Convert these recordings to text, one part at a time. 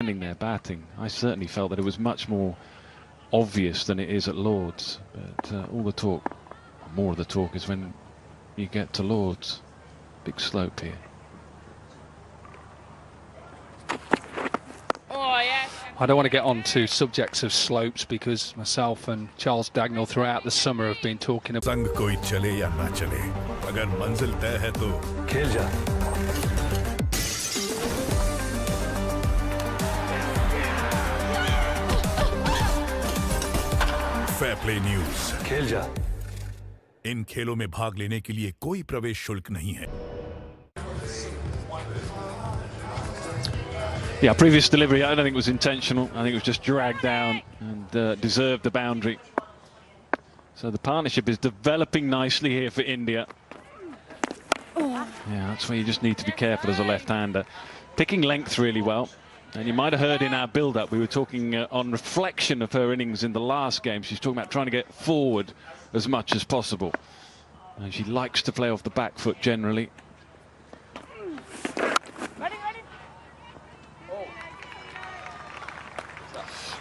standing there batting, I certainly felt that it was much more obvious than it is at Lord's. But all the talk, more of the talk, is when you get to Lord's. Big slope here. I don't want to get on to subjects of slopes because myself and Charles Dagnall throughout the summer have been talking about संग कोई चले या ना चले, अगर मंजिल तय है तो खेल जा। फेयर प्ले न्यूज़, खेल जा। इन खेलों में भाग लेने के लिए कोई प्रवेश शुल्क नहीं है। Yeah, previous delivery I don't think was intentional. I think it was just dragged down and deserved the boundary. So the partnership is developing nicely here for India. Yeah, that's where you just need to be careful as a left-hander. Picking length really well. And you might have heard in our build-up, we were talking on reflection of her innings in the last game. She's talking about trying to get forward as much as possible. And she likes to play off the back foot generally.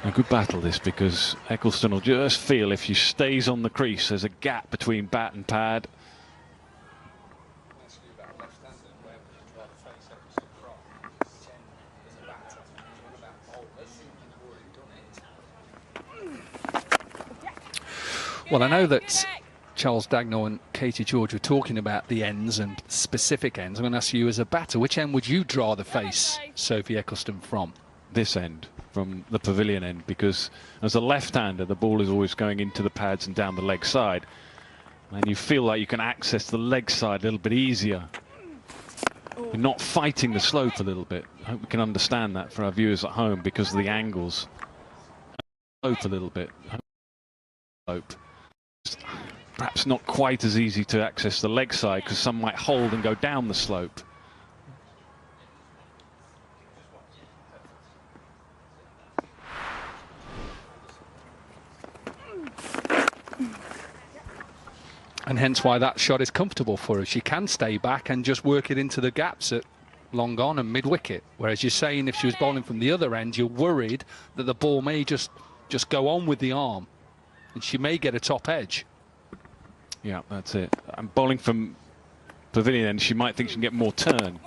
A good battle this, because Eccleston will just feel if she stays on the crease there's a gap between bat and pad. Well, I know that Charles Dagnall and Katie George were talking about the ends and specific ends. I'm going to ask you as a batter, which end would you draw the face Sophie Eccleston from? This end, from the pavilion end, because as a left-hander the ball is always going into the pads and down the leg side, and you feel like you can access the leg side a little bit easier. You're not fighting the slope a little bit. I hope we can understand that for our viewers at home, because of the angles. Slope a little bit. Slope. Perhaps not quite as easy to access the leg side, because some might hold and go down the slope. And hence why that shot is comfortable for her. She can stay back and just work it into the gaps at long on and mid-wicket. Whereas you're saying if she was bowling from the other end, you're worried that the ball may just go on with the arm. And she may get a top edge. Yeah, that's it. I'm bowling from pavilion end, she might think she can get more turn,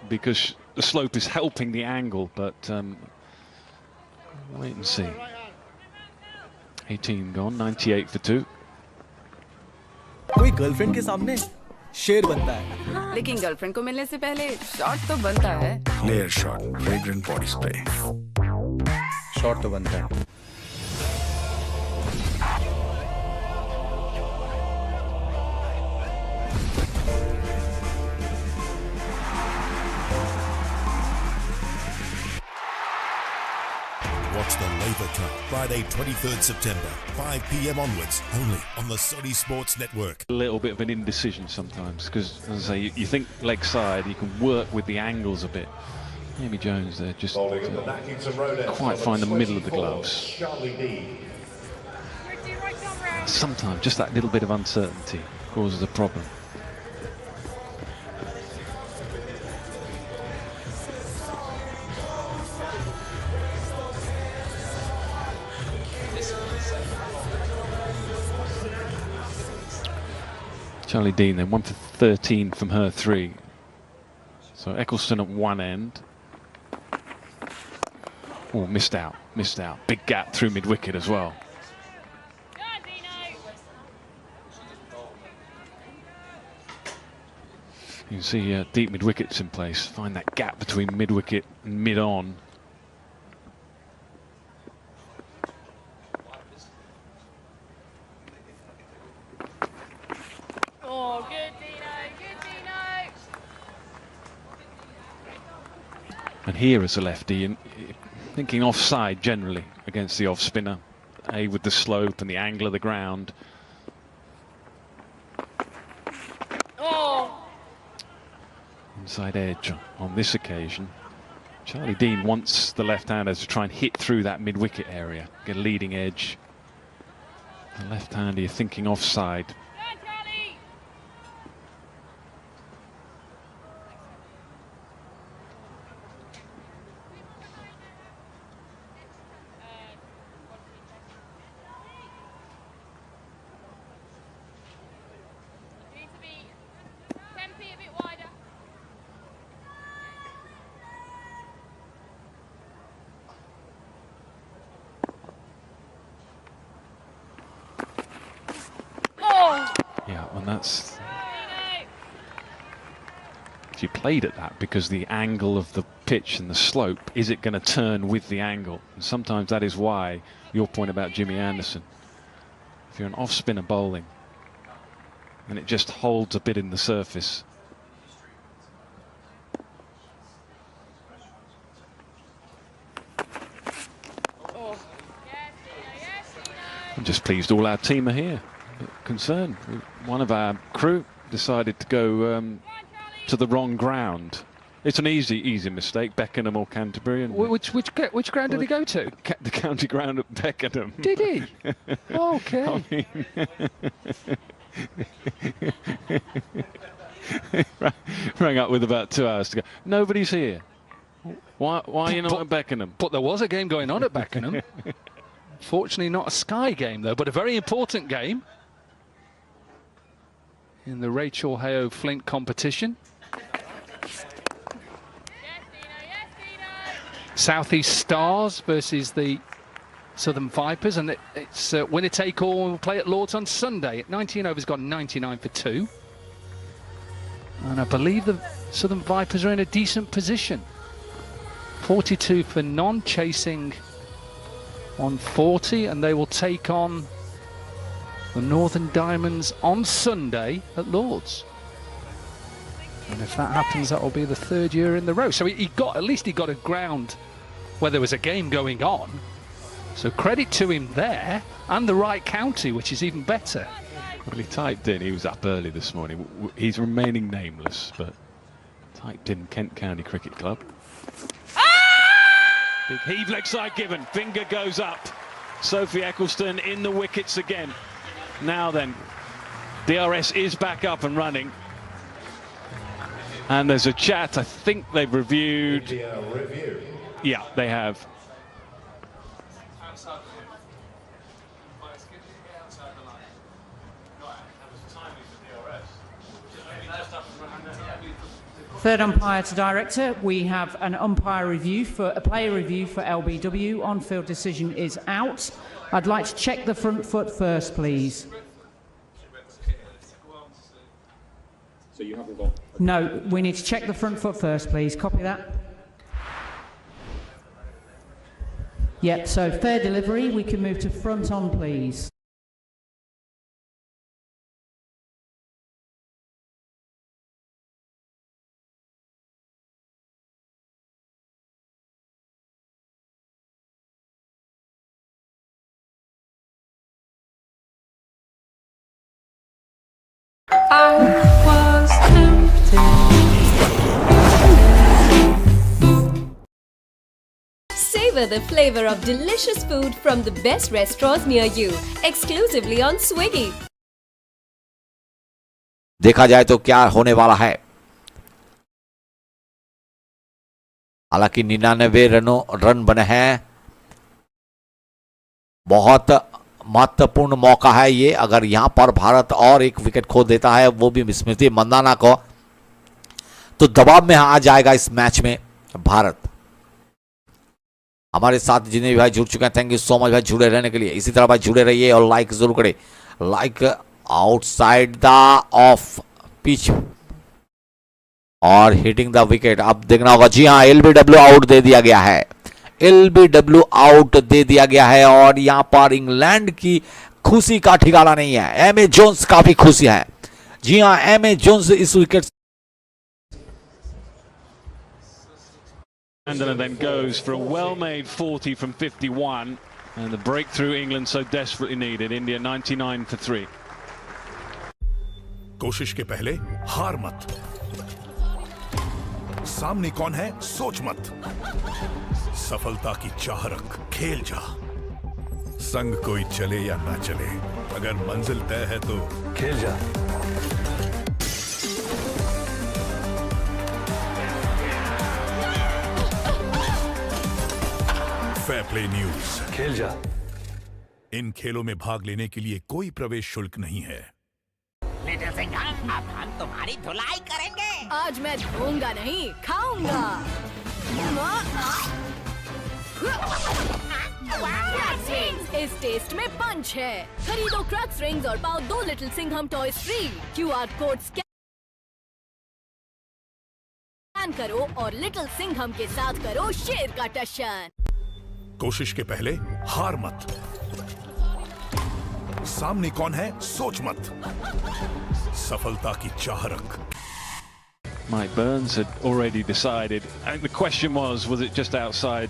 because the slope is helping the angle, but wait and see. 18 gone, 98 for 2. कोई girlfriend के सामने शेर बनता है, लेकिन girlfriend को मिलने से पहले शॉट तो बनता है। Clear shot, fragrant body spray. Shot तो बनता है। Watch the Labour Cup Friday 23rd September, 5 PM onwards, only on the Sony Sports Network. A little bit of an indecision sometimes, because as I say, you think leg side, you can work with the angles a bit. Amy Jones there just quite find the middle of the gloves. Sometimes just that little bit of uncertainty causes a problem. Charlie Dean then 1 for 13 from her 3. So Eccleston at one end. Oh, missed out. Big gap through mid-wicket as well. You can see deep mid-wickets in place. Find that gap between mid-wicket and mid-on. And here as a lefty, and thinking offside generally against the off-spinner, with the slope and the angle of the ground. Inside edge on this occasion. Charlie Dean wants the left-hander to try and hit through that mid-wicket area, get a leading edge. The left-hander, you're thinking offside. And that's... She played at that because the angle of the pitch and the slope, is it going to turn with the angle? And sometimes that is why your point about Jimmy Anderson. If you're an off-spinner bowling and it just holds a bit in the surface. I'm just pleased all our team are here. Concerned. One of our crew decided to go to the wrong ground. It's an easy mistake. Beckenham or Canterbury. And which ground did he go to? The county ground at Beckenham. Did he? Okay. I mean, rang up with about 2 hours to go. Nobody's here. Why are you not at Beckenham? But there was a game going on at Beckenham. Fortunately not a Sky game though, but a very important game in the Rachel Heo Flint competition. Southeast Stars versus the Southern Vipers, and it's winner take all. We'll play at Lords on Sunday. At 19 overs, got 99 for 2, and I believe the Southern Vipers are in a decent position. 42 for none, chasing 140, and they will take on the Northern Diamonds on Sunday at Lords. And if that happens, that will be the 3rd year in the row. So at least he got a ground where there was a game going on. So credit to him there, and the right county, which is even better. Well, he typed in, he was up early this morning. He's remaining nameless, but typed in Kent County Cricket Club. Big heave leg side given, finger goes up. Sophie Eccleston in the wickets again. Now then, DRS is back up and running. And there's a chat, I think they've reviewed. Yeah, they have. Third umpire to director, we have an umpire review for a player review for LBW. On-field decision is out. I'd like to check the front foot first, please. So you haven't got... No, we need to check the front foot first, please. Copy that. Yep, so fair delivery. We can move to front on, please. I was tempted. Savor the flavor of delicious food from the best restaurants near you, exclusively on Swiggy. देखा जाए तो क्या होने वाला है। हालांकि 99 run बने हैं। बहुत महत्वपूर्ण मौका है ये। अगर यहां पर भारत और एक विकेट खो देता है, वो भी स्मृति मंदाना को, तो दबाव में आ जाएगा इस मैच में भारत। हमारे साथ जितने भी भाई जुड़ चुके हैं, थैंक यू सो मच भाई जुड़े रहने के लिए। इसी तरह भाई जुड़े रहिए और लाइक जरूर करें। Like outside the of pitch और हिटिंग द विकेट। अब देखना होगा। जी हाँ, एलबीडब्ल्यू आउट दे दिया गया है। एलबीडब्ल्यू आउट दे दिया गया है और यहां पर इंग्लैंड की खुशी का ठिकाना नहीं है। एमए जोन्स काफी खुशी है। जी हां, एमए जोन्स इस wicket And then goes for a well-made 40 from 51, and the breakthrough England so desperately needed. India 99 for 3. कोशिश के पहले हार मत। सामने कौन है सोच मत। सफलता की चाह रख, खेल जा। संग कोई चले या ना चले, अगर मंजिल तय है तो खेल जा। Fair play news. खेल जा। इन खेलों में भाग लेने के लिए कोई प्रवेश शुल्क नहीं है। लिटिल सिंघम, अब हम तुम्हारी धुलाई करेंगे। आज मैं धोऊंगा नहीं, खाऊंगा। इस टेस्ट में पंच है। खरीदो क्रक्स रिंग्स और पाओ 2 little Singham toys free. QR code scan करो और लिटिल सिंघम के साथ करो शेर का टशन। कोशिश के पहले हार मत। सामने कौन है सोच मत। सफलता की चाह रख। Mike Burns had already decided. And the question was it just outside?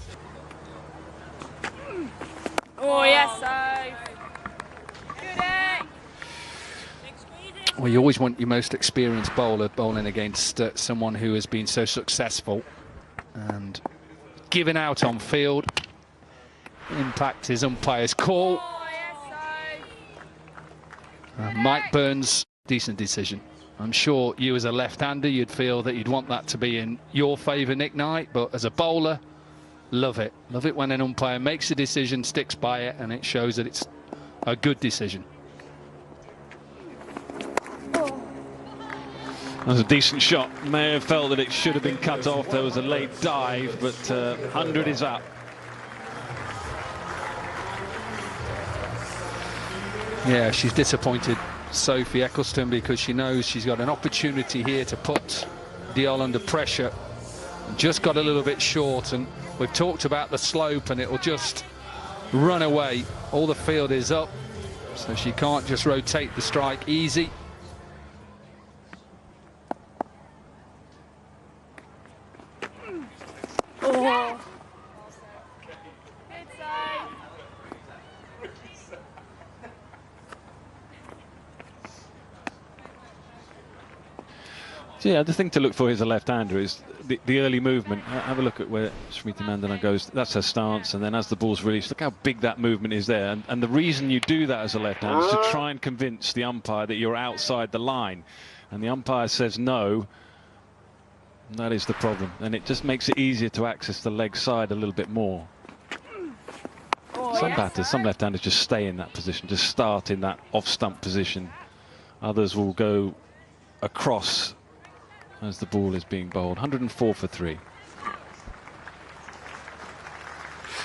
Oh, yes, save. Well, you always want your most experienced bowler bowling against someone who has been so successful. And giving out on field, impact his umpire's call. Mike Burns, decent decision. I'm sure you as a left-hander, you'd feel that you'd want that to be in your favour, Nick Knight, but as a bowler, love it. Love it when an umpire makes a decision, sticks by it, and it shows that it's a good decision. That was a decent shot. May have felt that it should have been cut off. There was a late dive, but 100 is up. Yeah, she's disappointed, Sophie Eccleston, because she knows she's got an opportunity here to put Diol under pressure. Just got a little bit short, and we've talked about the slope, and it'll just run away. All the field is up, so she can't just rotate the strike easy. Oh. Yeah, the thing to look for as a left-hander is the early movement. Have a look at where Smriti Mandana goes. That's her stance, and then as the ball's released, look how big that movement is there. And the reason you do that as a left-hander is to try and convince the umpire that you're outside the line. And the umpire says no. And that is the problem. And it just makes it easier to access the leg side a little bit more. Some batters, some left-handers just stay in that position, just start in that off-stump position. Others will go across as the ball is being bowled. 104 for 3.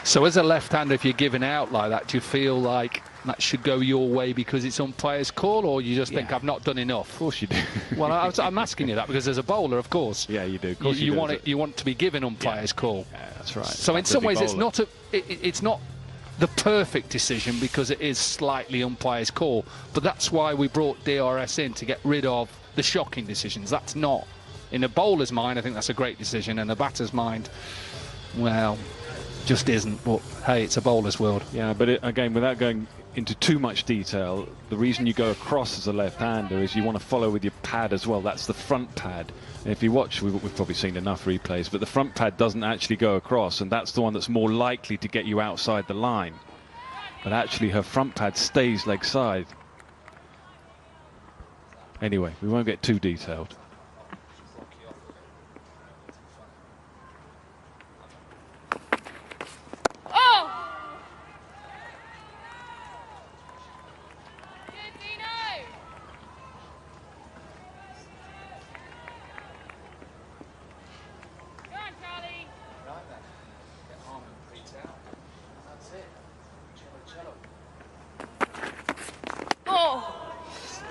So as a left-hander, if you're giving out like that, do you feel like that should go your way because it's umpire's call, or you just think I've not done enough? Of course you do. Well, I'm asking you that because as a bowler, of course. Yeah, you do. Of course you want it. You want to be given umpire's call. Yeah, that's right. So in some ways, it's not it's not the perfect decision because it is slightly umpire's call. But that's why we brought DRS in, to get rid of the shocking decisions. That's not. In a bowler's mind, I think that's a great decision. In a batter's mind, well, just isn't. But hey, it's a bowler's world. Yeah, but again, without going into too much detail, the reason you go across as a left-hander is you want to follow with your pad as well. That's the front pad. And if you watch, we've probably seen enough replays, but the front pad doesn't actually go across, and that's the one that's more likely to get you outside the line. But actually, her front pad stays leg side. Anyway, we won't get too detailed.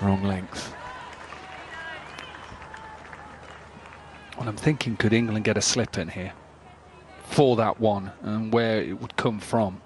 Wrong length. Well, I'm thinking, could England get a slip in here for that one, and where it would come from?